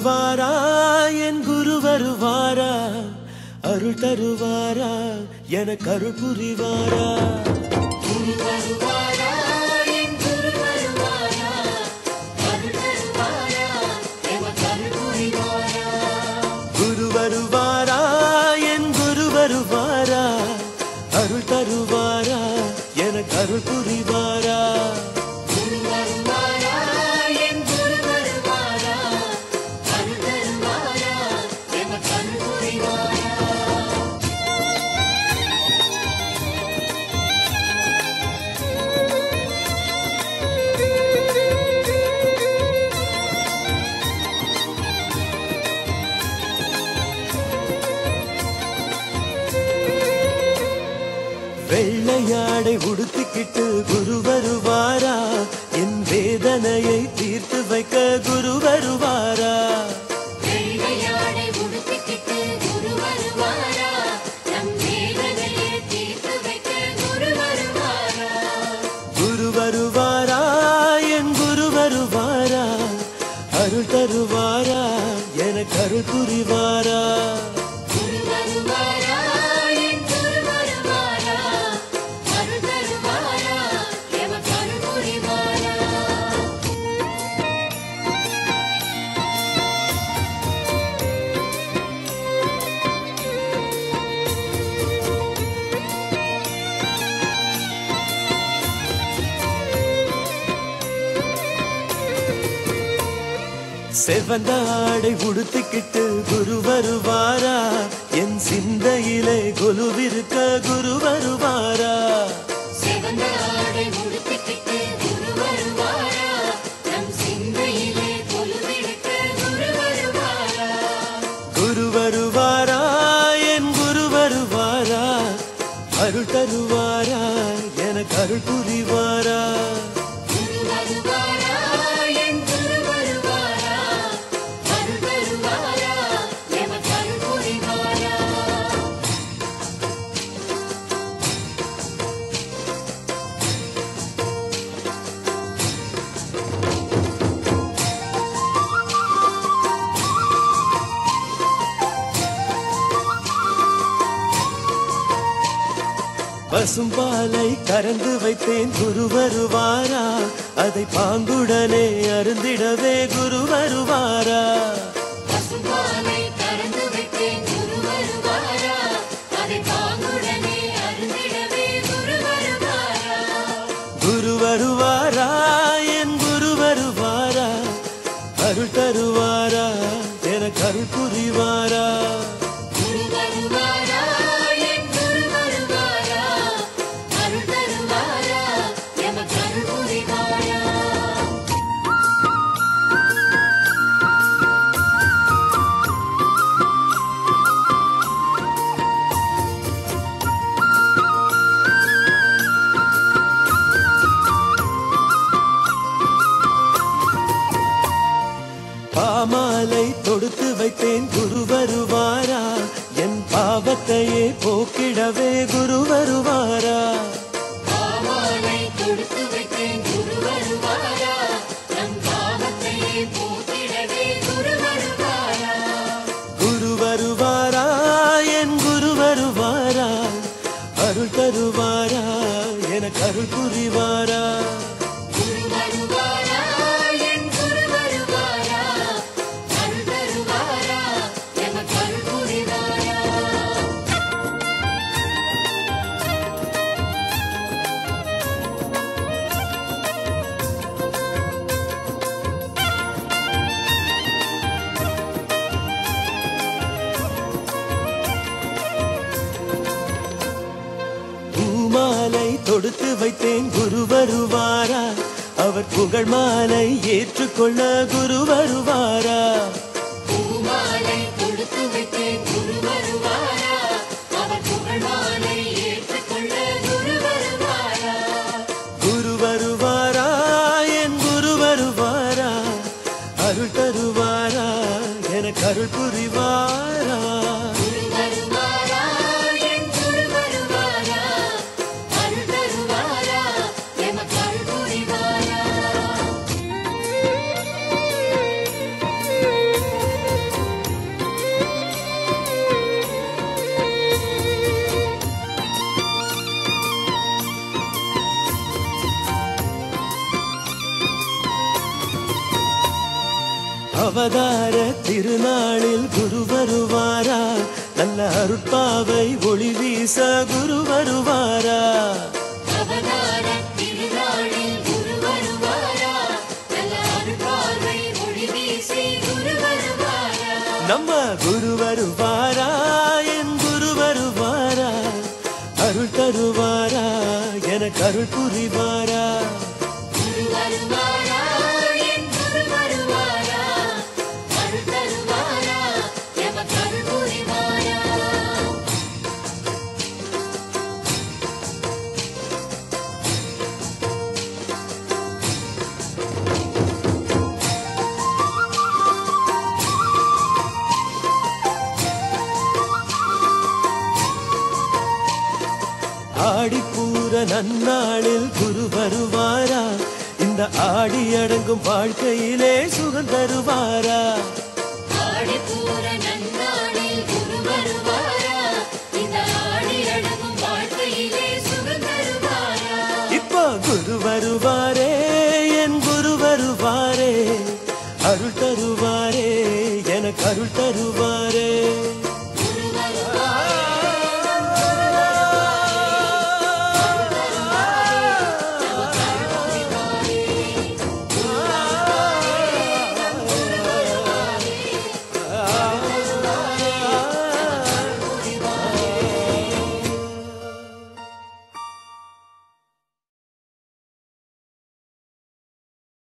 வருவாரா என் குரு வருவாரா அருள் தருவாரா எனக்கு அருள் புரிவாரா குரு வருவாரா என் குரு வருவாரா அருள் தருவாரா எனக்கு அருள் புரிவாரா குரு வருவாரா என் குரு வருவாரா அருள் தருவாரா எனக்கு அருள் புரிவாரா குரு வருவாரா என் குரு வருவாரா அருள் தருவாரா எனக்கு அருள் புரிவாரா வெள்ளையாடை உடுத்திக்கிட்டு குரு வருவாரா என் வேதனையை தீர்த்து வைக்க குரு வருவாரா வெள்ளையாடை உடுத்திக்கிட்டு குரு வருவாரா நம் வேதனையை தீர்த்து வைக்க குரு வருவாரா குரு வருவாரா என் குரு வருவாரா அருள் தருவாரா எனக்கு அருள் புரிவாரா குரு வருவாரா என் குரு வருவாரா அருள் தருவாரா எனக்கு அருள் புரிவாரா செவந்த ஆடை உடுத்திக்கிட்டு குரு வருவாரா என் சிந்தையிலே கொலுவிருக்க குரு வருவாரா சிவந்த ஆடை உடுத்திக்கிட்டு குரு வருவாரா நம் சிந்தையிலே கொலுவிருக்க குரு வருவாரா குரு வருவாரா என் குரு வருவாரா அருள் தருவாரா எனக்கு அருள் புரிவாரா குரு வருவாரா என் குரு வருவாரா அருள் தருவாரா எனக்கு அருள் புரிவாரா பசும்பாலை கறந்து வைத்தேன் குரு வருவாரா அதை பாங்குடனே அருந்திடவே குரு வருவாரா பசும்பாலை கறந்து வைத்தேன் குரு வருவாரா அதை பாங்குடனே அருந்திடவே குரு வருவாரா குரு வருவாரா என் குரு வருவாரா அருள் தருவாரா எனக்கு அருள் புரிவாரா குரு வருவாரா என் குரு வருவாரா அருள் தருவாரா எனக்கு அருள் புரிவாரா பாமாலை தொடுத்து வைத்தேன் குரு வருவாரா என் பாவத்தையே போக்கிடவே குரு வருவாரா பாமாலை தொடுத்து வைத்தேன் குரு வருவாரா நம் பாவத்தையே போக்கிடவே குரு வருவாரா குரு வருவாரா என் குரு வருவாரா அருள் தருவாரா எனக்கு அருள் புரிவாரா குரு வருவாரா என் குரு வருவாரா அருள் தருவாரா எனக்கு அருள் புரிவாரா பூமாலை தொடுத்து வைத்தேன் குரு வருவாரா அவர் புகழ் மாலை ஏற்றுக்கொள்ள குரு வருவாரா பூமாலை தொடுத்து வைத்தேன் குரு வருவாரா அவர் புகழ் மாலை ஏற்றுக்கொள்ள குரு வருவாரா குரு வருவாரா என் குரு வருவாரா அருள் தருவாரா எனக்கு அருள் புரிவாரா குரு வருவாரா என் குரு வருவாரா அருள் தருவாரா எனக்கு அருள் புரிவாரா அவதார திருநாளில் குரு வருவாரா நல்ல அருட்பாவை ஒளி வீச குரு வருவாரா அவதார திருநாளில் குரு வருவாரா நல்ல அருட்பாவை ஒளி வீசி குரு வருவாரா நம்ம குரு வருவாரா என் குரு வருவாரா அருள் தருவாரா எனக்கு அருள் புரிவாரா குரு வருவாரா என் குரு வருவாரா அருள் தருவாரா எமக்கு அருள் புரிவாரா ஆடிப்பூர நன்னாளில் குரு வருவாரா இந்த ஆடி அடங்கும் வாழ்க்கையிலே சுகம் தருவாரா ஆடிப்பூர நன்னாளில் குரு வருவாரா இந்த ஆடி அடங்கும் வாழ்க்கையிலே சுகம் தருவாரா இப்போ குரு வருவாரே என் குரு வருவாரே அருள் தருவாரே எனக்கு அருள் தருவாரே